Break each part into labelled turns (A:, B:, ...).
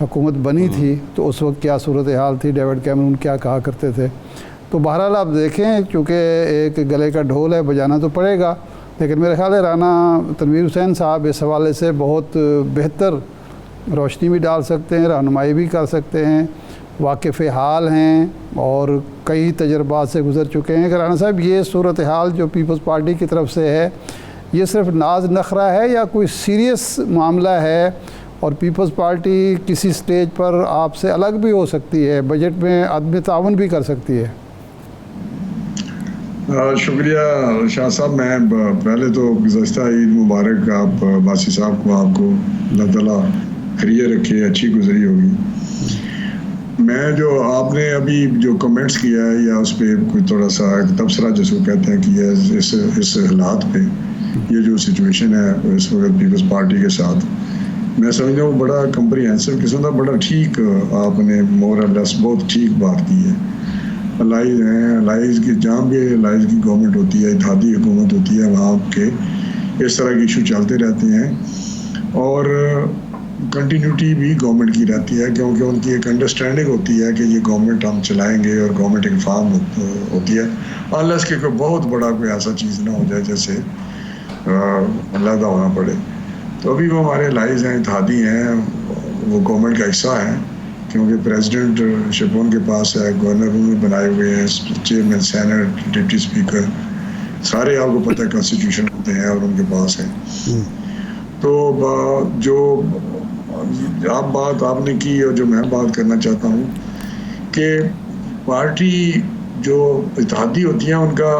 A: حکومت بنی تھی تو اس وقت کیا صورتحال تھی، ڈیوڈ کیمرون کیا کہا کرتے تھے. تو بہرحال آپ دیکھیں چونکہ ایک گلے کا ڈھول ہے بجانا تو پڑے گا، لیکن میرے خیال ہے رانا تنویر حسین صاحب اس حوالے سے بہت بہتر روشنی بھی ڈال سکتے ہیں، رہنمائی بھی کر سکتے ہیں، واقف حال ہیں اور کئی تجربات سے گزر چکے ہیں. کہ رانا صاحب یہ صورتحال جو پیپلز پارٹی کی طرف سے ہے یہ صرف ناز نخرہ ہے یا کوئی سیریس معاملہ ہے، اور پیپلز پارٹی کسی سٹیج پر آپ سے الگ بھی ہو سکتی ہے، بجٹ میں عدم تعاون بھی کر سکتی ہے؟
B: شکریہ شاہ صاحب. میں پہلے تو گزشتہ عید مبارک آپ باسی صاحب کو، آپ کو اللہ تعالیٰ خیریت رکھے، اچھی گزری ہوگی. میں جو آپ نے ابھی جو کمنٹس کیا ہے یا اس پہ کوئی تھوڑا سا تبصرہ جس کو کہتے ہیں کیا ہے اس حالات پہ، یہ جو سچویشن ہے اس وقت پیپلز پارٹی کے ساتھ، میں سمجھتا ہوں بڑا کمپریہنسو قسم کا بڑا ٹھیک آپ نے مور اور لیس بہت ٹھیک بات کی ہے. الائز ہیں، الائز کی جہاں بھی الائز کی گورنمنٹ ہوتی ہے، اتحادی حکومت ہوتی ہے، وہاں کے اس طرح کے ایشو چلتے رہتے ہیں اور کنٹینیوٹی بھی گورنمنٹ کی رہتی ہے، کیونکہ ان کی ایک انڈرسٹینڈنگ ہوتی ہے کہ یہ گورنمنٹ ہم چلائیں گے اور گورنمنٹ ایک فارم ہوتی ہے، انلیس کہ کوئی بہت بڑا کوئی ایسا چیز نہ ہو جائے جیسے علیحدہ ہونا پڑے. تو ابھی وہ ہمارے الائز ہیں، اتحادی ہیں، وہ گورنمنٹ کا حصہ ہیں، کیونکہ پریزیڈنٹ شپ ان کے پاس ہے، گورنر انہوں نے بنائے ہوئے ہیں، چیئرمین سینٹ، ڈپٹی اسپیکر سارے آپ کو پتہ ہے کانسٹیٹیوشن ہوتے ہیں اور ان کے پاس ہیں. تو جو آپ نے کی اور جو میں بات کرنا چاہتا ہوں کہ پارٹی جو اتحادی ہوتی ہیں ان کا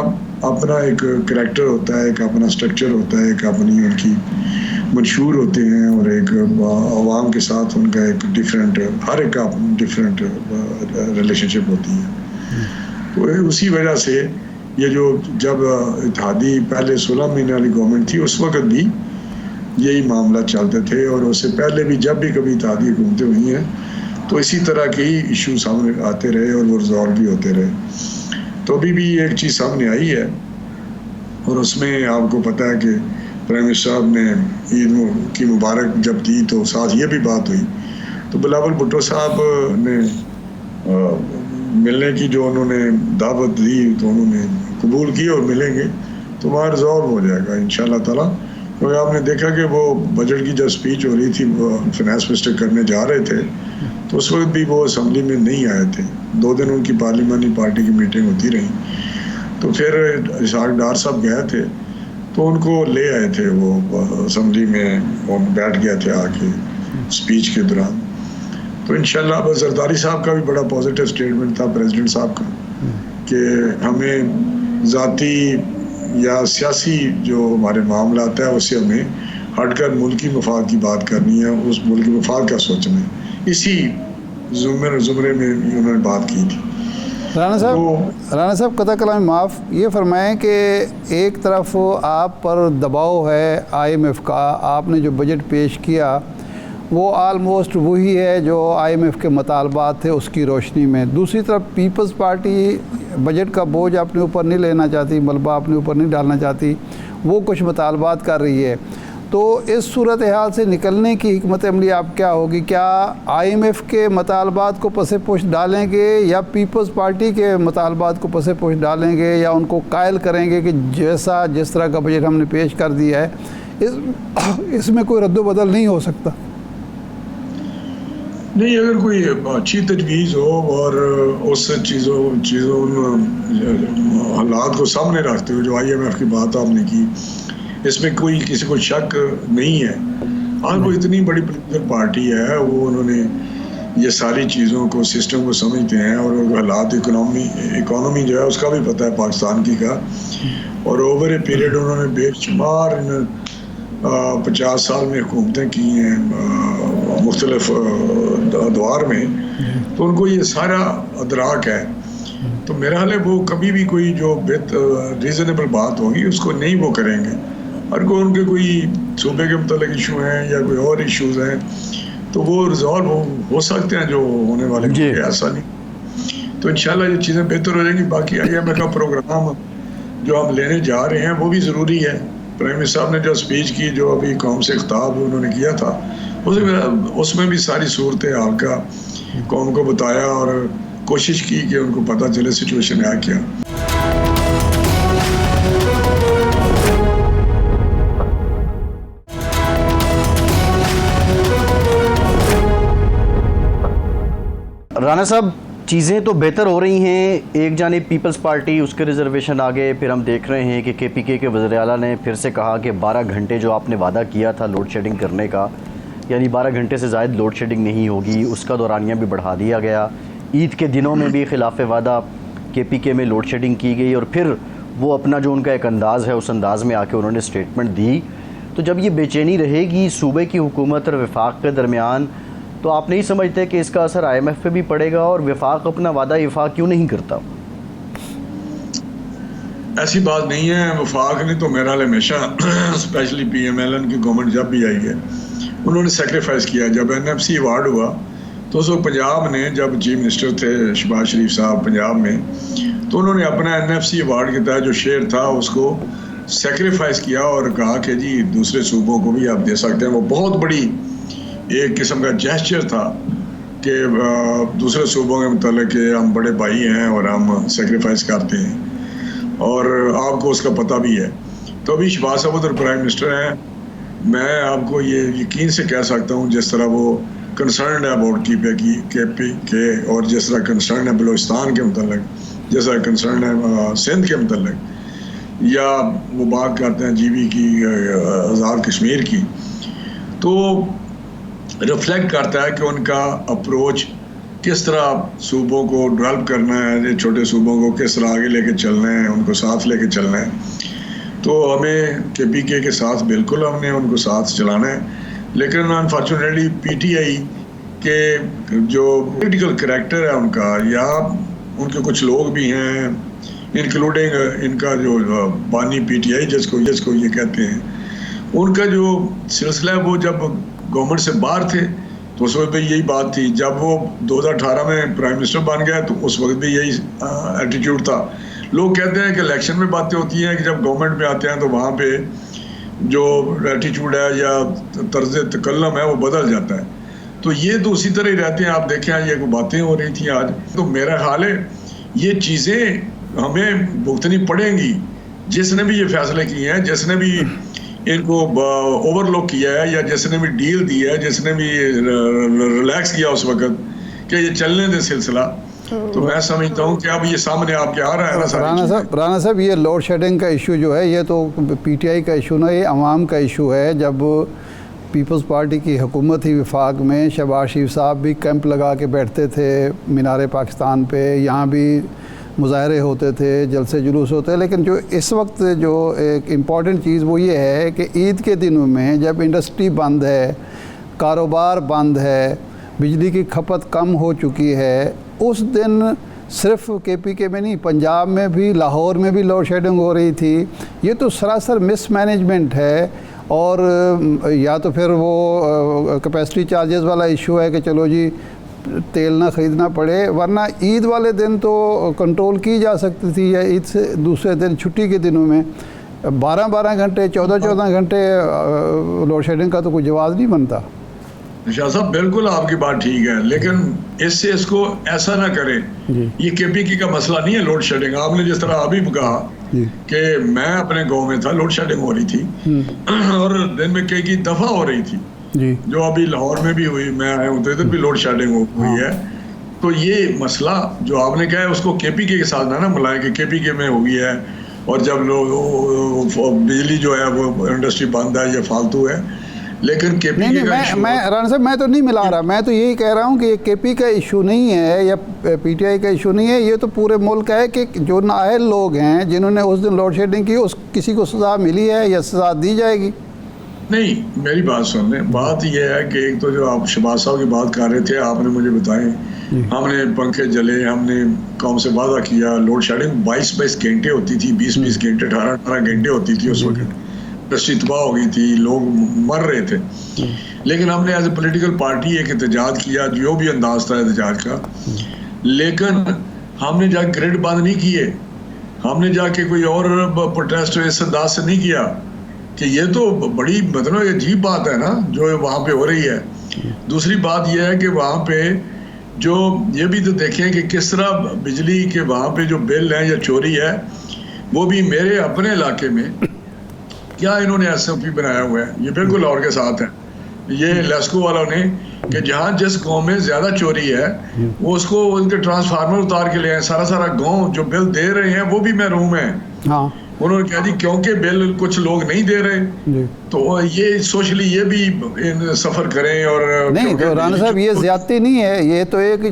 B: اپنا ایک کریکٹر ہوتا ہے، ایک اپنا سٹرکچر ہوتا ہے، ایک اپنی ان کی منشور ہوتے ہیں اور ایک عوام کے ساتھ ان کا ایک ڈفرینٹ، ہر ایک کا ڈفرینٹ ریلیشن شپ ہوتی ہے. تو اسی وجہ سے یہ جو جب اتحادی پہلے 16 مہینے والی گورنمنٹ تھی اس وقت بھی یہی معاملہ چلتے تھے، اور اس سے پہلے بھی جب بھی کبھی اتحادی حکومتیں ہوئی ہیں تو اسی طرح کے ہی ایشو سامنے آتے رہے اور وہ ریزالو بھی ہوتے رہے. تو ابھی بھی ایک چیز سامنے آئی ہے اور اس میں آپ کو پتہ ہے کہ پرائم منسٹر صاحب نے عید کی مبارک جب دی تو ساتھ یہ بھی بات ہوئی، تو بلاول بھٹو صاحب نے ملنے کی جو انہوں نے دعوت دی تو انہوں نے قبول کی اور ملیں گے تو وہاں ریزالو ہو جائے گا انشاءاللہ تعالیٰ. کیونکہ آپ نے دیکھا کہ وہ بجٹ کی جب اسپیچ ہو رہی تھی، وہ فائنانس منسٹر کرنے جا رہے تھے تو اس وقت بھی وہ اسمبلی میں نہیں آئے تھے. 2 دن ان کی پارلیمانی پارٹی کی میٹنگ ہوتی رہی، تو پھر اسحاق ڈار صاحب گئے تھے تو ان کو لے آئے تھے، وہ اسمبلی میں وہ بیٹھ گیا تھے آ کے اسپیچ کے دوران. تو انشاءاللہ اب زرداری صاحب کا بھی بڑا پازیٹیو اسٹیٹمنٹ تھا پریزیڈنٹ صاحب کا کہ ہمیں ذاتی یا سیاسی جو ہمارے معاملات ہیں اس سے ہمیں ہٹ کر ملکی مفاد کی بات کرنی ہے، اس ملکی مفاد کا سوچنا ہے. اسی زمرے میں انہوں نے بات کی تھی.
A: رانا صاحب قطع کلام معاف، یہ فرمائیں کہ ایک طرف آپ پر دباؤ ہے IMF کا، آپ نے جو بجٹ پیش کیا وہ آلموسٹ وہی ہے جو IMF کے مطالبات تھے اس کی روشنی میں. دوسری طرف پیپلز پارٹی بجٹ کا بوجھ اپنے اوپر نہیں لینا چاہتی، ملبہ اپنے اوپر نہیں ڈالنا چاہتی، وہ کچھ مطالبات کر رہی ہے. تو اس صورتحال سے نکلنے کی حکمت عملی آپ کیا ہوگی؟ کیا IMF کے مطالبات کو پس پوش ڈالیں گے یا پیپلز پارٹی کے مطالبات کو پس پوش ڈالیں گے یا ان کو قائل کریں گے کہ جس طرح کا بجٹ ہم نے پیش کر دیا ہے اس میں کوئی رد و بدل نہیں ہو سکتا؟
B: نہیں، اگر کوئی اچھی تجویز ہو اور اس چیزوں حالات کو سامنے رکھتے ہوئے جو IMF کی بات آپ نے کی، اس میں کوئی کسی کو شک نہیں ہے. آج وہ اتنی بڑی پولیٹیکل پارٹی ہے، وہ انہوں نے یہ ساری چیزوں کو سسٹم کو سمجھتے ہیں اور حالات اکانومی جو ہے اس کا بھی پتہ ہے پاکستان کی کا، اور اوور اے پیریڈ انہوں نے بے شمار 50 سال میں حکومتیں کی ہیں مختلف ادوار میں، تو ان کو یہ سارا ادراک ہے. تو میرا حال ہے وہ کبھی بھی کوئی جو ریزنیبل بات ہوگی اس کو نہیں وہ کریں گے. اور کوئی ان کے کوئی صوبے کے متعلق ایشو ہیں یا کوئی اور ایشوز ہیں تو وہ ریزالو ہو سکتے ہیں جو ہونے والے ایسا نہیں. تو انشاءاللہ یہ چیزیں بہتر ہو جائیں گی. باقی IMF کا پروگرام جو ہم لینے جا رہے ہیں وہ بھی ضروری ہے. پرائم منسٹر صاحب نے جو اسپیچ کی، جو ابھی قوم سے خطاب انہوں نے کیا تھا، اس میں بھی ساری صورت حال کا قوم کو بتایا اور کوشش کی کہ ان کو پتہ چلے سچویشن ہے کیا.
C: رانا صاحب چیزیں تو بہتر ہو رہی ہیں. ایک جانب پیپلز پارٹی اس کے ریزرویشن آگے، پھر ہم دیکھ رہے ہیں کہ کے پی کے وزیر اعلیٰ نے پھر سے کہا کہ 12 گھنٹے جو آپ نے وعدہ کیا تھا لوڈ شیڈنگ کرنے کا، یعنی 12 گھنٹے سے زائد لوڈ شیڈنگ نہیں ہوگی، اس کا دورانیہ بھی بڑھا دیا گیا. عید کے دنوں میں بھی خلاف وعدہ کے پی کے میں لوڈ شیڈنگ کی گئی، اور پھر وہ اپنا جو ان کا ایک انداز ہے اس انداز میں آ کے انہوں نے اسٹیٹمنٹ دی. تو جب یہ بے چینی رہے گی صوبے کی حکومت اور وفاق کے درمیان، تو آپ نہیں سمجھتے کہ اس کا اثر آئی ایم ایف پہ بھی پڑے گا، اور وفاق اپنا وعدہ افاق کیوں نہیں کرتا؟
B: ایسی بات نہیں ہے. وفاق نے تو میرا ہمیشہ اسپیشلی پی ایم ایل این کی گورنمنٹ جب بھی آئی ہے انہوں نے سیکریفائس کیا. جب این ایف سی ایوارڈ ہوا تو اس وقت پنجاب نے، جب چیف منسٹر تھے شہباز شریف صاحب پنجاب میں، تو انہوں نے اپنا این ایف سی ایوارڈ کے تحت جو شیئر تھا اس کو سیکریفائس کیا اور کہا کہ جی دوسرے صوبوں کو بھی آپ دے سکتے ہیں. وہ بہت بڑی ایک قسم کا جیسچر تھا کہ دوسرے صوبوں کے متعلق کہ ہم بڑے بھائی ہیں اور ہم سیکریفائس کرتے ہیں، اور آپ کو اس کا پتہ بھی ہے. تو ابھی شہباز صاحب ادھر پرائم منسٹر ہیں. میں آپ کو یہ یقین سے کہہ سکتا ہوں جس طرح وہ کنسرنڈ ہے اباؤٹ کے پی کے، اور جس طرح کنسرنڈ ہے بلوچستان کے متعلق، جس طرح کنسرنڈ ہے سندھ کے متعلق، یا وہ بات کرتے ہیں جی بی کی، آزاد کشمیر کی، تو ریفلیکٹ کرتا ہے کہ ان کا اپروچ کس طرح صوبوں کو ڈیولپ کرنا ہے، چھوٹے صوبوں کو کس طرح آگے لے کے چلنا ہے، ان کو ساتھ لے کے چلنا ہے. تو ہمیں کے پی کے ساتھ بالکل ہم نے ان کو ساتھ چلانا ہے. لیکن انفارچونیٹلی پی ٹی آئی کے جو پولیٹیکل کریکٹر ہے ان کا، یا ان کے کچھ لوگ بھی ہیں انکلوڈنگ ان کا جو بانی پی ٹی آئی جس کو یہ کہتے ہیں، ان کا جو سلسلہ ہے وہ جب گورنمنٹ سے باہر تھے تو اس وقت بھی یہی بات تھی. جب وہ 2018 میں پرائم منسٹر بن گیا تو اس وقت بھی یہی ایٹیٹیوڈ تھا. لوگ کہتے ہیں کہ الیکشن میں باتیں ہوتی ہیں کہ جب گورنمنٹ میں آتے ہیں تو وہاں پہ جو ایٹیٹیوڈ ہے یا طرز تکلم ہے وہ بدل جاتا ہے. تو یہ تو اسی طرح ہی رہتے ہیں. آپ دیکھیں یہ باتیں ہو رہی تھیں آج. تو میرا خیال ہے یہ چیزیں ہمیں بھگتنی پڑیں گی. جس نے بھی یہ فیصلے کیے ہیں، جس نے بھی ان کو اوور لک کیا ہے، یا جس نے بھی ڈیل دی ہے، جس نے بھی ریلیکس کیا اس وقت کہ یہ چلنے دے سلسلہ، تو میں سمجھتا ہوں کہ اب یہ سامنے آپ کے آ رہا ہے.
A: رانا صاحب یہ لوڈ شیڈنگ کا ایشو جو ہے یہ تو پی ٹی آئی کا ایشو نہ، یہ عوام کا ایشو ہے. جب پیپلز پارٹی کی حکومت ہی وفاق میں، شہباز شریف صاحب بھی کیمپ لگا کے بیٹھتے تھے مینار پاکستان پہ، یہاں بھی مظاہرے ہوتے تھے، جلسے جلوس ہوتے. لیکن جو اس وقت جو ایک امپورٹنٹ چیز وہ یہ ہے کہ عید کے دنوں میں جب انڈسٹری بند ہے، کاروبار بند ہے، بجلی کی کھپت کم ہو چکی ہے، اس دن صرف کے پی کے میں نہیں، پنجاب میں بھی، لاہور میں بھی لوڈ شیڈنگ ہو رہی تھی. یہ تو سراسر مس مینجمنٹ ہے. اور یا تو پھر وہ کیپیسٹی چارجز والا ایشو ہے کہ چلو جی تیل نہ خریدنا پڑے، ورنہ عید والے دن تو کنٹرول کی جا سکتی تھی، یا عید سے دوسرے دن چھٹی کے دنوں میں 12 گھنٹے 14 گھنٹے لوڈ شیڈنگ کا تو کوئی جواز نہیں بنتا.
B: شاہ صاحب بالکل آپ کی بات ٹھیک ہے، لیکن اس سے اس کو ایسا نہ کریں. یہ کے پی کے کا مسئلہ نہیں ہے لوڈ شیڈنگ. آپ نے جس طرح ابھی کہا کہ میں اپنے گاؤں میں تھا، لوڈ شیڈنگ ہو رہی تھی اور دن میں کئی دفعہ ہو رہی تھی، جو ابھی لاہور میں بھی ہوئی، میں آیا ہوں تو ادھر بھی لوڈ شیڈنگ ہوئی ہے. تو یہ مسئلہ جو آپ نے کہا ہے اس کو کے پی کے ساتھ نہ ملائیں کہ کے پی کے میں ہوئی ہے اور جب بجلی جو ہے وہ انڈسٹری بند ہے یا فالتو ہے. لیکن کے پی کے
A: میں رانا صاحب میں تو نہیں ملا رہا، میں تو یہی کہہ رہا ہوں کہ یہ کے پی کا ایشو نہیں ہے یا پی ٹی آئی کا ایشو نہیں ہے. یہ تو پورے ملک کا ہے کہ جو نااہل لوگ ہیں جنہوں نے اس دن لوڈ شیڈنگ کی، اس کسی کو سزا ملی ہے یا سزا دی جائے گی.
B: نہیں، میری بات سن لیں. بات یہ ہے کہ ایک تو جو آپ شہباز صاحب کی بات کر رہے تھے، آپ نے مجھے بتائیں ہم نے پنکھے جلے، ہم نے قوم سے وعدہ کیا. لوڈ شیڈنگ 22 گھنٹے ہوتی تھی، 20 گھنٹے 18 گھنٹے ہوتی تھی. اس وقت انڈسٹری تباہ ہو گئی تھی، لوگ مر رہے تھے. لیکن ہم نے ایز اے پولیٹیکل پارٹی ایک احتجاج کیا، جو بھی انداز تھا احتجاج کا. لیکن ہم نے جا کے گریڈ بند نہیں کیے، ہم نے جا کے کوئی اور پروٹیسٹ اس انداز سے نہیں کیا کہ یہ تو بڑی مطلب عجیب بات ہے نا جو وہاں پہ ہو رہی ہے. دوسری بات یہ ہے کہ وہاں پہ جو یہ بھی تو دیکھیں کہ کس طرح بجلی کے وہاں پہ جو بل ہیں یا چوری ہے وہ بھی میرے اپنے علاقے میں کیا انہوں نے ایس او پی بنایا ہوا ہے, یہ بالکل اور کے ساتھ ہے یہ لیسکو والوں نے کہ جہاں جس گاؤں میں زیادہ چوری ہے وہ اس کو ان کے ٹرانسفارمر اتار کے لے آئے. سارا گاؤں جو بل دے رہے ہیں وہ بھی محروم ہے. انہوں نے کہا جی کیونکہ بل کچھ لوگ نہیں دے رہے تو یہ سوشلی یہ بھی سفر کریں. اور
A: نہیں تو رانا صاحب یہ زیادتی نہیں ہے, یہ تو ایک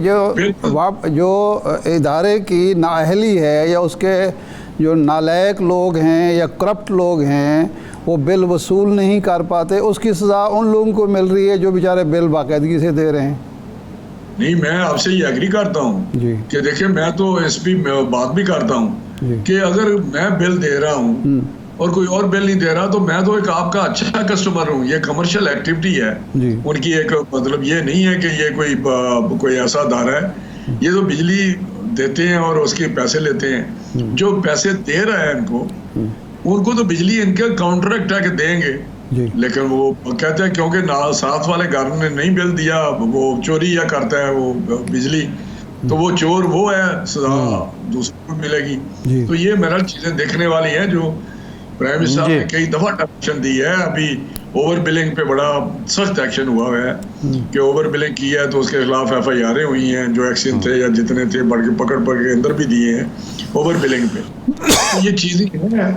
A: جو ادارے کی نااہلی ہے یا اس کے جو نالائق لوگ ہیں یا کرپٹ لوگ ہیں وہ بل وصول نہیں کر پاتے, اس کی سزا ان لوگوں کو مل رہی ہے جو بیچارے بل باقاعدگی سے دے رہے ہیں.
B: نہیں میں آپ سے یہ ایگری کرتا ہوں کہ دیکھیں میں تو اس بھی بات بھی کرتا ہوں کہ اگر میں بل دے رہا ہوں اور کوئی اور بل نہیں دے رہا تو میں تو ایک آپ کا اچھا کسٹمر ہوں. یہ کمرشل ایکٹیویٹی ہے ان کی, ایک مطلب یہ نہیں ہے کہ یہ کوئی ایسا ادارہ ہے. یہ تو بجلی دیتے ہیں اور اس کے پیسے لیتے ہیں. جو پیسے دے رہا ہے ان کو تو بجلی ان کا کانٹریکٹ ہے کہ دیں گے, لیکن وہ کہتے ہیں کیونکہ ساتھ والے گھر نے نہیں بل دیا وہ چوری یا کرتا ہے وہ بجلی تو وہ چور وہ ہے, سزا دوسرے کو ملے گی. تو یہ میرا چیزیں دیکھنے والی ہیں جو پرائم منسٹر صاحب نے کئی دفعہ ایکشن دی ہے. ابھی اوور بلنگ پہ بڑا سخت ایکشن ہوا ہے کہ اوور بلنگ کی ہے تو اس کے خلاف ایف آئی آریں ہوئی ہیں, جو ایکسن تھے یا جتنے تھے بڑھ کے پکڑ کے اندر بھی دیے ہیں اوور بلنگ پہ. یہ چیزیں ہیں,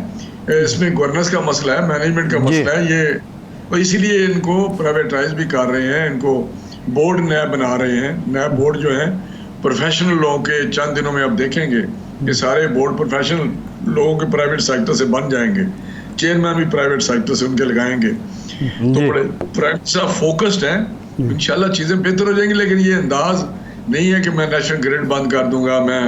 B: اس میں گورننس کا مسئلہ ہے, مینجمنٹ کا مسئلہ ہے. یہ اسی لیے ان کو پرائیویٹائز بھی کر رہے ہیں, ان کو بورڈ نئے بنا رہے ہیں. نئے بورڈ جو ہیں پروفیشنل لوگوں کے چند دنوں میں آپ دیکھیں گے کہ سارے بورڈ پروفیشنل لوگوں کے پرائیویٹ سیکٹر سے بن جائیں گے, چیئرمین بھی پرائیویٹ سیکٹر سے ان کے لگائیں گے. تو بڑے پرائم منسٹر فوکسڈ ہیں, انشاءاللہ چیزیں بہتر ہو جائیں گی. لیکن یہ انداز نہیں ہے کہ میں نیشنل گریڈ بند کر دوں گا, میں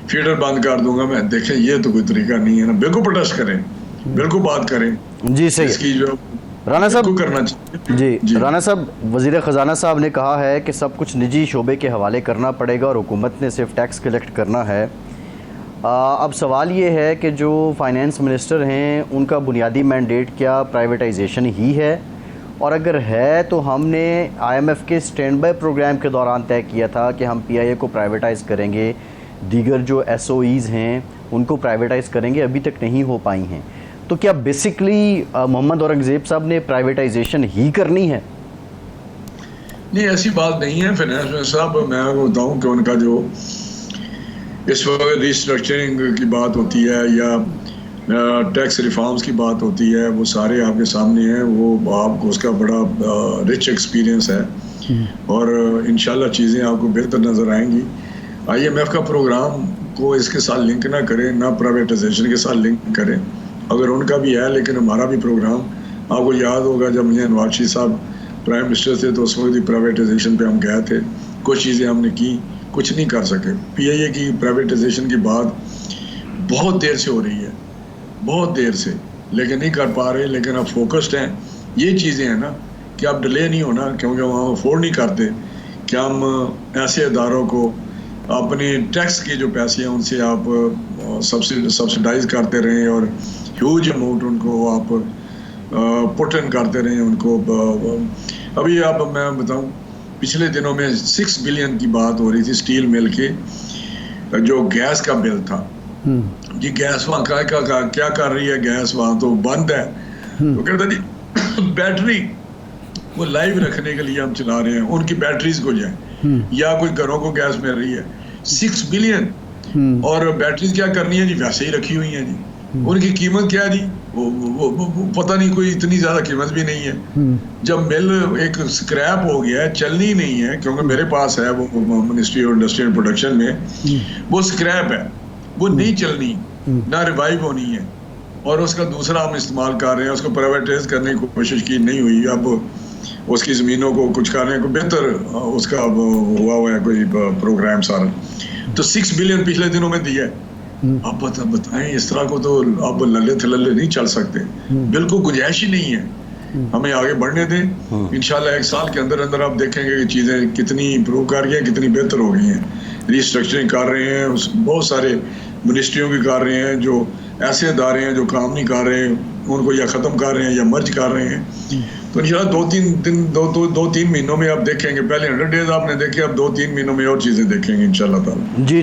B: فیڈر بند کر دوں گا. میں دیکھیں یہ تو کوئی طریقہ نہیں ہے نا. بالکل پروٹیسٹ کریں, بالکل بات کریں.
C: جی صحیح.
B: اس کی جو
C: رانا صاحب
B: کرنا چاہیے.
C: جی رانا صاحب, وزیر خزانہ صاحب نے کہا ہے کہ سب کچھ نجی شعبے کے حوالے کرنا پڑے گا اور حکومت نے صرف ٹیکس کلیکٹ کرنا ہے. اب سوال یہ ہے کہ جو فائنینس منسٹر ہیں ان کا بنیادی مینڈیٹ کیا پرائیویٹائزیشن ہی ہے, اور اگر ہے تو ہم نے آئی ایم ایف کے اسٹینڈ بائی پروگرام کے دوران طے کیا تھا کہ ہم پی آئی اے کو پرائیویٹائز کریں گے, دیگر جو ایس او ایز ہیں ان کو پرائیویٹائز کریں گے, ابھی تک نہیں ہو پائی ہیں. تو کیا بیسکلی محمد اورنگزیب صاحب نے پرائیویٹائزیشن ہی کرنی ہے؟
B: نہیں ایسی بات نہیں ہے. فائنانس منسٹر صاحب میں بتاؤں کہ ان کا جو اس وقت ریسٹرکچرنگ کی بات ہوتی ہے یا ٹیکس ریفارمز کی بات ہوتی ہے وہ سارے آپ کے سامنے ہیں. وہ آپ کو اس کا بڑا رچ ایکسپیرینس ہے اور انشاءاللہ چیزیں آپ کو بہتر نظر آئیں گی. آئی ایم ایف کا پروگرام کو اس کے ساتھ لنک نہ کریں, نہ پرائیویٹائزیشن کے ساتھ لنک کریں. اگر ان کا بھی ہے لیکن ہمارا بھی پروگرام آپ کو یاد ہوگا جب مجھے نواز شریف صاحب پرائم منسٹر تھے تو اس وقت بھی پرائیویٹائزیشن پہ ہم گئے تھے. کچھ چیزیں ہم نے کی, کچھ نہیں کر سکے. پی آئی اے کی پرائیویٹائزیشن کی بات بہت دیر سے ہو رہی ہے, بہت دیر سے, لیکن نہیں کر پا رہے. لیکن اب فوکسڈ ہیں. یہ چیزیں ہیں نا کہ اب ڈیلے نہیں ہونا کیونکہ وہاں افورڈ نہیں کرتے کہ ہم ایسے اداروں کو اپنے ٹیکس کے جو پیسے ہیں ان سے آپ سبسیڈائز کرتے رہیں اور ہیوج اماؤنٹ ان کو آپ پٹ ان کرتے رہیں ان کو. ابھی آپ میں بتاؤں پچھلے دنوں میں 6 بلین کی بات ہو رہی تھی اسٹیل مل کے جو گیس کا بل تھا. جی گیس وہاں کیا کر رہی ہے, گیس وہاں تو بند ہے. تو کہتا جی بیٹری وہ لائیو رکھنے کے لیے ہم چلا رہے ہیں, ان کی بیٹریز کو جائیں یا کوئی گھروں کو گیس مل رہی ہے 6 بلین اور بیٹریز کیا کرنی ہے جی ویسے ہی رکھی ہوئی ہیں جی. ان کی قیمت کیا ہے جی وہ پتہ نہیں, کوئی اتنی زیادہ قیمت بھی نہیں ہے. جب مل ایک اسکریپ ہو گیا ہے, چلنی نہیں ہے کیونکہ میرے پاس ہے وہ ministry of industry and production میں وہ اسکریپ ہے, وہ نہیں چلنی نہ ریوائیو ہونی ہے اور اس کا دوسرا ہم استعمال کر رہے ہیں. اس کو پرائیویٹائز کرنے کی کوشش کی نہیں ہوئی. اب اس کی زمینوں کو کچھ کرنے کو بہتر اس کا ہوا ہے کوئی پروگرام سارا. تو 6 بلین پچھلے دنوں میں دیا ہے. آپ بتائیں اس طرح کو تو اب للے تھللے نہیں چل سکتے, بالکل گنجائش ہی نہیں ہے. ہمیں آگے بڑھنے دیں. انشاءاللہ 1 سال کے اندر اندر آپ دیکھیں گے کہ چیزیں کتنی امپروو کر گئی ہیں, کتنی بہتر ہو گئی ہیں. ریسٹرکچرنگ کر رہے ہیں, بہت سارے منسٹریوں کی کر رہے ہیں, جو ایسے ادارے ہیں جو کام نہیں کر رہے ان کو یا ختم کر رہے ہیں یا مرج کر رہے ہیں. تو انشاءاللہ دو تین مہینوں میں آپ دیکھیں گے. پہلے 100 ڈیز آپ نے دیکھے, اب 2-3 مہینوں میں اور چیزیں دیکھیں گے انشاءاللہ تعالی.
C: جی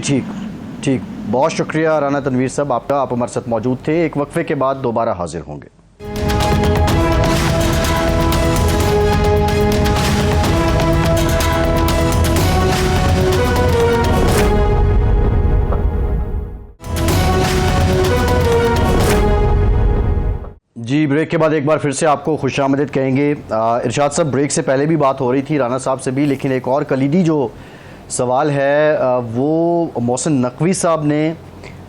C: ٹھیک, بہت شکریہ رانا تنویر صاحب آپ کا, آپ ہمارے ساتھ موجود تھے. ایک وقفے کے بعد دوبارہ حاضر ہوں گے. جی بریک کے بعد ایک بار پھر سے آپ کو خوش آمدید کہیں گے. ارشاد صاحب, بریک سے پہلے بھی بات ہو رہی تھی رانا صاحب سے بھی, لیکن ایک اور کلیدی جو سوال ہے وہ محسن نقوی صاحب نے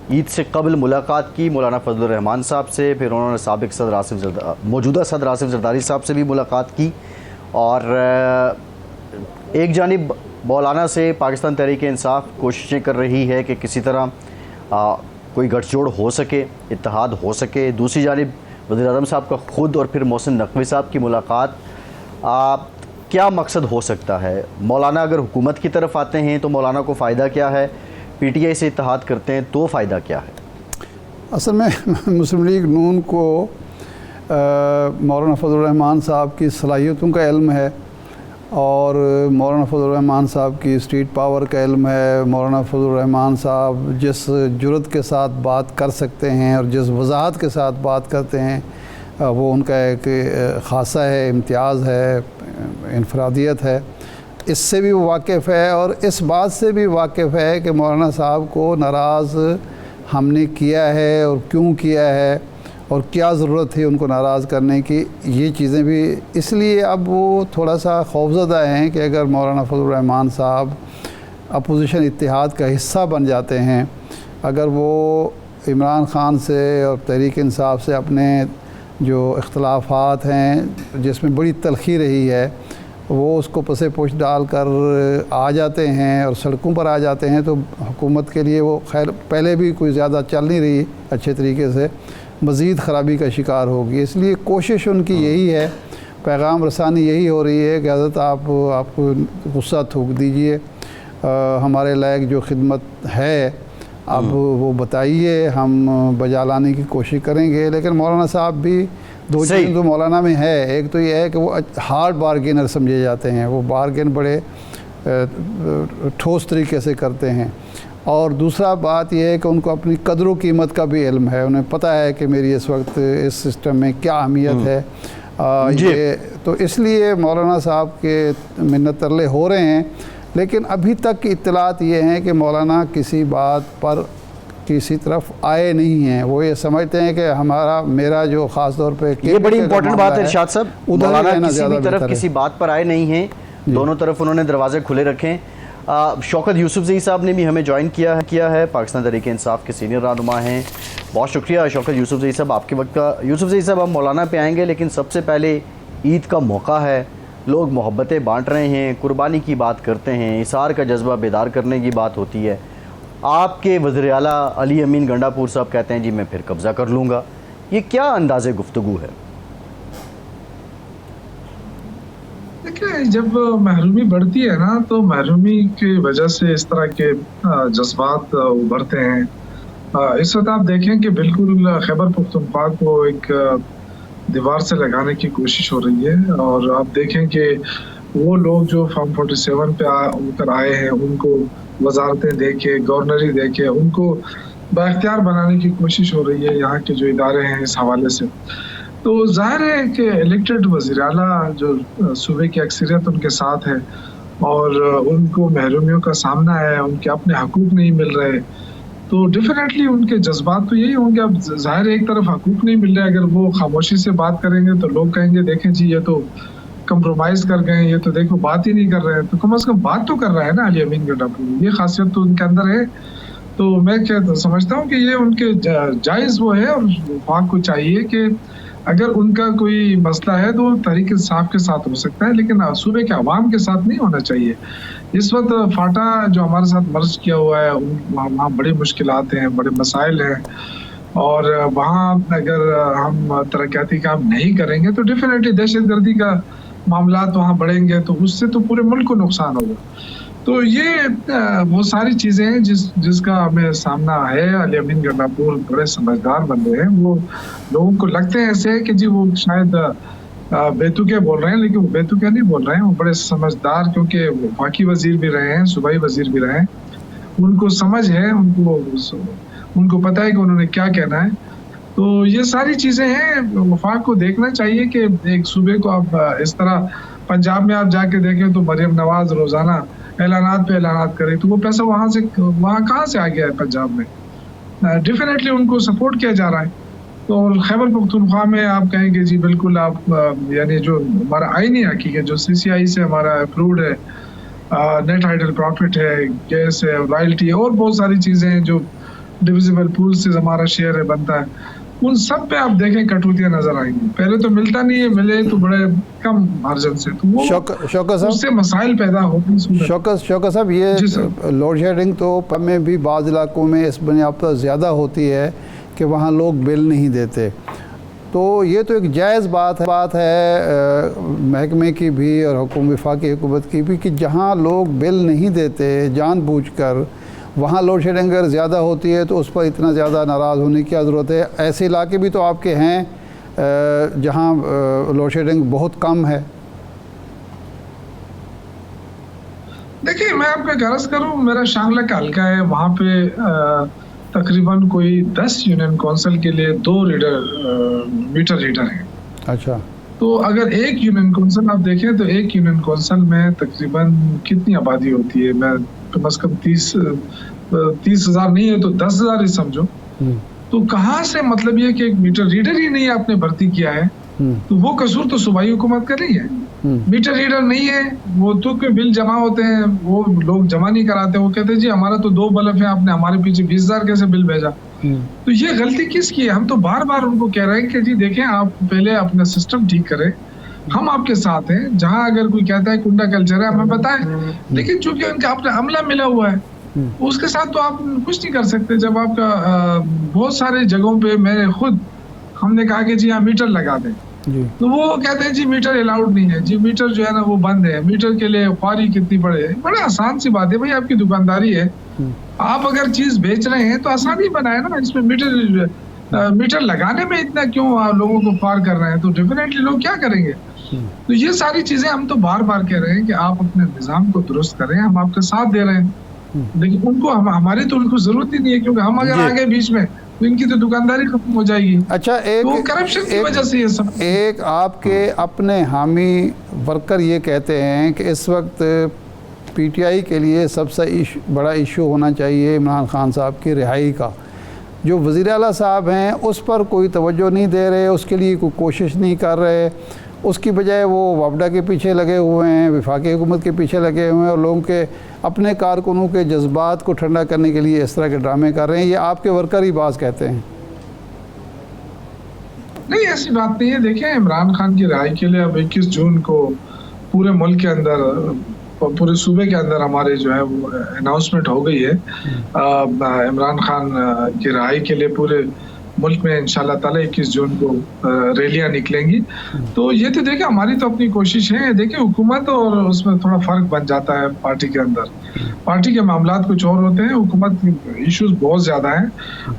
C: عید سے قبل ملاقات کی مولانا فضل الرحمان صاحب سے, پھر انہوں نے سابق صدر موجودہ صدر آصف زرداری صاحب سے بھی ملاقات کی, اور ایک جانب مولانا سے پاکستان تحریک انصاف کوششیں کر رہی ہے کہ کسی طرح کوئی گٹھ جوڑ ہو سکے, اتحاد ہو سکے. دوسری جانب وزیر اعظم صاحب کا خود اور پھر محسن نقوی صاحب کی ملاقات, کیا مقصد ہو سکتا ہے؟ مولانا اگر حکومت کی طرف آتے ہیں تو مولانا کو فائدہ کیا ہے؟ پی ٹی آئی سے اتحاد کرتے ہیں تو فائدہ کیا ہے؟
A: اصل میں مسلم لیگ نون کو مولانا فضل الرحمان صاحب کی صلاحیتوں کا علم ہے, اور مولانا فضل الرحمان صاحب کی اسٹریٹ پاور کا علم ہے. مولانا فضل الرحمان صاحب جس جرت کے ساتھ بات کر سکتے ہیں اور جس وضاحت کے ساتھ بات کرتے ہیں وہ ان کا ایک خاصہ ہے, امتیاز ہے, انفرادیت ہے. اس سے بھی وہ واقف ہے, اور اس بات سے بھی واقف ہے کہ مولانا صاحب کو ناراض ہم نے کیا ہے اور کیوں کیا ہے اور کیا ضرورت تھی ان کو ناراض کرنے کی. یہ چیزیں بھی اس لیے اب وہ تھوڑا سا خوفزدہ ہیں کہ اگر مولانا فضل الرحمان صاحب اپوزیشن اتحاد کا حصہ بن جاتے ہیں, اگر وہ عمران خان سے اور تحریک انصاف سے اپنے جو اختلافات ہیں جس میں بڑی تلخی رہی ہے وہ اس کو پسے پوش ڈال کر آ جاتے ہیں اور سڑکوں پر آ جاتے ہیں, تو حکومت کے لیے وہ خیر پہلے بھی کوئی زیادہ چل نہیں رہی اچھے طریقے سے, مزید خرابی کا شکار ہوگی. اس لیے کوشش ان کی یہی ہے, پیغام رسانی یہی ہو رہی ہے کہ حضرت آپ غصہ تھوک دیجئے, ہمارے لائق جو خدمت ہے اب وہ بتائیے, ہم بجا لانے کی کوشش کریں گے. لیکن مولانا صاحب بھی دو چیزیں تو مولانا میں ہے, ایک تو یہ ہے کہ وہ ہارڈ بارگینر سمجھے جاتے ہیں, وہ بارگین بڑے ٹھوس طریقے سے کرتے ہیں, اور دوسرا بات یہ ہے کہ ان کو اپنی قدر و قیمت کا بھی علم ہے, انہیں پتہ ہے کہ میری اس وقت اس سسٹم میں کیا اہمیت ہے. یہ تو اس لیے مولانا صاحب کے منت ترلے ہو رہے ہیں, لیکن ابھی تک کی اطلاعات یہ ہیں کہ مولانا کسی بات پر کسی طرف آئے نہیں ہیں. وہ یہ سمجھتے ہیں کہ میرا جو خاص طور پہ
C: یہ بڑی امپورٹنٹ بات ہے ارشاد صاحب, مولانا کسی بھی طرف کسی بات پر آئے نہیں ہیں, دونوں طرف انہوں نے دروازے کھلے رکھیں. شوکت یوسف زئی صاحب نے بھی ہمیں جوائن کیا ہے, پاکستان تحریک انصاف کے سینئر رہنما ہیں. بہت شکریہ شوکت یوسف زئی صاحب آپ کے وقت کا. یوسف زئی صاحب ہم مولانا پہ آئیں گے, لیکن سب سے پہلے عید کا موقع ہے, لوگ محبتیں بانٹ رہے ہیں, قربانی کی بات کرتے ہیں, اثار کا جذبہ بیدار کرنے کی بات ہوتی ہے. آپ کے وزیر اعلیٰ علی امین گنڈا پور صاحب کہتے ہیں جی میں پھر قبضہ کر لوں گا. یہ کیا انداز گفتگو ہے؟
D: دیکھیں, جب محرومی بڑھتی ہے نا تو محرومی کی وجہ سے اس طرح کے جذبات ابھرتے ہیں. اس وقت آپ دیکھیں کہ بالکل خیبر پختونخوا کو ایک دیوار سے لگانے کی کوشش ہو رہی ہے, اور آپ دیکھیں کہ وہ لوگ جو فارم 47 پہ اتر آئے ہیں ان کو وزارتیں دے کے, گورنری دے کے ان کو بااختیار بنانے کی کوشش ہو رہی ہے یہاں کے جو ادارے ہیں اس حوالے سے. تو ظاہر ہے کہ الیکٹڈ وزیر اعلیٰ جو صوبے کی اکثریت ان کے ساتھ ہے اور ان کو محرومیوں کا سامنا ہے, ان کے اپنے حقوق نہیں مل رہے, تو ڈیفینیٹلی ان کے جذبات تو یہی ہوں گے. اب ظاہر ایک طرف حقوق نہیں مل رہے, اگر وہ خاموشی سے بات کریں گے تو لوگ کہیں گے دیکھیں جی یہ تو کمپرومائز کر گئے, یہ تو دیکھو بات ہی نہیں کر رہے. تو کم از کم بات تو کر رہا ہے نا علی امین گنڈا پور, یہ خاصیت تو ان کے اندر ہے. تو میں سمجھتا ہوں کہ یہ ان کے جائز وہ ہے, اور وفاق کو چاہیے کہ اگر ان کا کوئی مسئلہ ہے تو تحریک انصاف کے ساتھ ہو سکتا ہے, لیکن صوبے کے عوام کے ساتھ نہیں ہونا چاہیے. اس وقت فاٹا جو ہمارے ساتھ مرج کیا ہوا ہے وہاں بڑی مشکلات ہیں, بڑے مسائل ہیں, اور وہاں اگر ہم ترقیاتی کام نہیں کریں گے تو ڈیفینیٹلی دہشت گردی کا معاملات وہاں بڑھیں گے, تو اس سے تو پورے ملک کو نقصان ہوگا. تو یہ وہ ساری چیزیں ہیں جس کا ہمیں سامنا ہے. علی امین گنڈاپور بڑے سمجھدار بندے ہیں. وہ لوگوں کو لگتے ہیں ایسے کہ جی وہ شاید بیتوکے بول رہے ہیں, لیکن وہ بیتوکے نہیں بول رہے ہیں. وہ بڑے سمجھدار, کیونکہ وفاقی وزیر بھی رہے ہیں, صوبائی وزیر بھی رہے ہیں. ان کو سمجھ ہے, ان کو پتہ ہے کہ انہوں نے کیا کہنا ہے. تو یہ ساری چیزیں ہیں. وفاق کو دیکھنا چاہیے کہ ایک صوبے کو آپ اس طرح, پنجاب میں آپ جا کے دیکھیں تو مریم نواز روزانہ اعلانات پہ اعلانات کرے, تو وہ پیسہ وہاں کہاں سے آ گیا ہے پنجاب میں؟ ڈیفینیٹلی ان کو سپورٹ کیا جا رہا ہے. تو خیبر پختونخوا میں آپ کہیں گے جی بالکل آپ یعنی جو ہمارا آئینی حقیقت جو CCI سے ہمارا اپروڈ ہے, نیٹ ہائیڈل پروفٹ ہے, گیس ہے, رائلٹی ہے, اور بہت ساری چیزیں ہیں جو ڈویزیبل پول سے ہمارا شیئر ہے بنتا ہے, ان سب پہ آپ دیکھیں کٹوتیاں نظر آئیں گی. پہلے تو ملتا نہیں ہے, ملے تو بڑے کم مارجن سے, تو وہ اس سے مسائل پیدا ہوتے ہیں.
A: شوکت صاحب, یہ لوڈ شیڈنگ تو میں بھی بعض علاقوں میں اس بنیاد پر زیادہ ہوتی ہے کہ وہاں لوگ بل نہیں دیتے. تو یہ تو ایک جائز بات ہے محکمے کی بھی اور وفاقی حکومت کی بھی, کہ جہاں لوگ بل نہیں دیتے جان بوجھ کر, وہاں لوڈ شیڈنگ اگر زیادہ ہوتی ہے تو اس پر اتنا زیادہ ناراض ہونے کی کیا ضرورت ہے؟ ایسے علاقے بھی تو آپ کے ہیں جہاں لوڈ شیڈنگ بہت کم ہے.
D: دیکھیے میں آپ کا غرض کروں, میرا شانگلہ کا حلقہ ہے, وہاں پہ تقریباً کوئی 10 یونین کونسل کے لیے 2 میٹر ریڈر ہیں. اچھا. تو اگر ایک یونین کونسل آپ دیکھیں تو ایک یونین کونسل میں تقریباً کتنی آبادی ہوتی ہے؟ میں کم از کم 30,000 نہیں ہے تو 10,000 ہی سمجھو. تو کہاں سے مطلب یہ کہ ایک میٹر ریڈر ہی نہیں آپ نے بھرتی کیا ہے, تو وہ قصور تو صوبائی حکومت کا نہیں ہے. میٹر ریڈر نہیں ہے, وہ تو کوئی بل جمع ہوتے ہیں, وہ لوگ جمع نہیں کراتے, وہ کہتے ہیں جی ہمارا تو 2 بلب ہیں, آپ نے ہمارے پیچھے 20,000 کیسے بل بھیجا؟ تو یہ غلطی کس کی ہے؟ ہم تو بار بار ان کو کہہ رہے ہیں کہ جی دیکھیں آپ پہلے اپنا سسٹم ٹھیک کریں, ہم آپ کے ساتھ ہیں. جہاں اگر کوئی کہتا ہے کنڈا کلچر ہے ہمیں بتائیں, لیکن چونکہ ان کا اپنا عملہ ملا ہوا ہے اس کے ساتھ تو آپ کچھ نہیں کر سکتے. جب آپ کا بہت سارے جگہوں پہ میں نے خود ہم نے کہا کہ جی ہاں میٹر لگا دیں, تو وہ کہتے ہیں جی میٹر الاؤڈ نہیں ہے, جی میٹر جو ہے نا وہ بند ہے, میٹر کے لیے خواری کتنی پڑے. بڑا آسان سی بات ہے بھائی, آپ کی دکانداری ہے, آپ اگر چیز بیچ رہے ہیں تو آسانی بنائے نا, اس میں میٹر لگانے میں اتنا کیوں لوگوں کو خوار کر رہے ہیں؟ تو ڈیفینیٹلی لوگ کیا کریں گے؟ تو یہ ساری چیزیں ہم تو بار بار کہہ رہے ہیں کہ آپ اپنے نظام کو درست کریں, ہم آپ کے ساتھ دے رہے ہیں, لیکن ان کو ہماری تو ان کو ضرورت ہی نہیں ہے, کیونکہ ہم اگر آگے بیچ میں تو ان کی تو دکانداری ختم ہو جائے گی.
A: اچھا,
D: کرپشن کی وجہ سے یہ سب.
A: ایک آپ کے اپنے حامی ورکر یہ کہتے ہیں کہ اس وقت PTI کے لیے سب سے بڑا ایشو ہونا چاہیے عمران خان صاحب کی رہائی کا. جو وزیر اعلیٰ صاحب ہیں اس پر کوئی توجہ نہیں دے رہے, اس کے لیے کوئی کوشش نہیں کر رہے, اس کی بجائے وہ وابڈا کے پیچھے لگے ہوئے ہیں, وفاقی حکومت کے پیچھے لگے ہوئے ہیں, اور لوگوں کے اپنے کارکنوں کے جذبات کو ٹھنڈا کرنے کے لیے اس طرح کے ڈرامے کر رہے ہیں. یہ آپ کے ورکر ہی بعض کہتے ہیں.
D: نہیں, ایسی بات نہیں ہے. دیکھیں عمران خان کی رہائی کے لیے اب 21 جون کو پورے ملک کے اندر, پورے صوبے کے اندر ہمارے جو ہے وہ اناؤنسمنٹ ہو گئی ہے. عمران خان کی رہائی کے لیے پورے ملک میں انشاءاللہ تعالی 21 جون کو ریلیاں نکلیں گی. تو یہ تو دیکھیں ہماری تو اپنی کوشش ہے. دیکھیں حکومت اور اس میں تھوڑا فرق بن جاتا ہے پارٹی کے اندر. پارٹی کے معاملات کچھ اور ہوتے ہیں, حکومت ایشوز بہت زیادہ ہیں,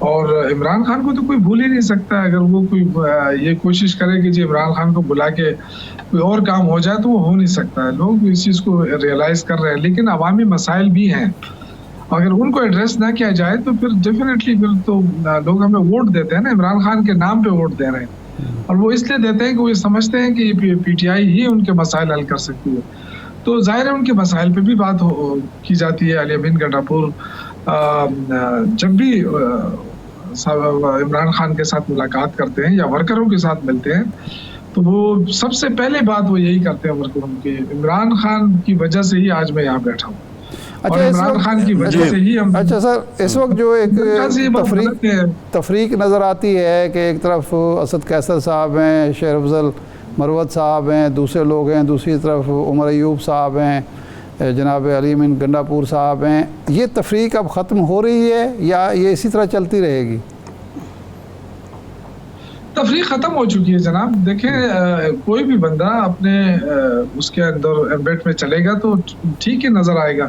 D: اور عمران خان کو تو کوئی بھول ہی نہیں سکتا. اگر وہ کوئی یہ کوشش کرے کہ جی عمران خان کو بلا کے کوئی اور کام ہو جائے تو وہ ہو نہیں سکتا ہے. لوگ اس چیز کو ریئلائز کر رہے ہیں, لیکن عوامی مسائل بھی ہیں, اگر ان کو ایڈریس نہ کیا جائے تو پھر ڈیفینیٹلی پھر تو لوگ ہمیں ووٹ دیتے ہیں نا, عمران خان کے نام پہ ووٹ دے رہے ہیں, اور وہ اس لیے دیتے ہیں کہ وہ یہ سمجھتے ہیں کہ PTI ہی ان کے مسائل حل کر سکتی ہے. تو ظاہر ہے ان کے مسائل پہ بھی بات کی جاتی ہے. علی امین گنڈاپور جب بھی عمران خان کے ساتھ ملاقات کرتے ہیں یا ورکروں کے ساتھ ملتے ہیں تو وہ سب سے پہلے بات وہ یہی کرتے ہیں ورکروں کی, عمران خان کی وجہ سے ہی آج میں یہاں بیٹھا ہوں, اور عمران خان کی وجہ سے ہی ہم.
A: اچھا سر, اس وقت جو ایک تفریق نظر آتی ہے کہ ایک طرف اسد قیصر صاحب ہیں, شیر افضل مروت صاحب ہیں, دوسرے لوگ ہیں, دوسری طرف عمر ایوب صاحب ہیں, جناب علی امین گنڈاپور صاحب ہیں. یہ تفریق اب ختم ہو رہی ہے یا یہ اسی طرح چلتی رہے گی؟
D: تفریق ختم ہو چکی ہے جناب. دیکھیں کوئی بھی بندہ اپنے اس کے اندر ایمبیٹ میں چلے گا تو ٹھیک ہی نظر آئے گا.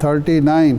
A: 39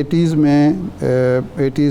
A: 80s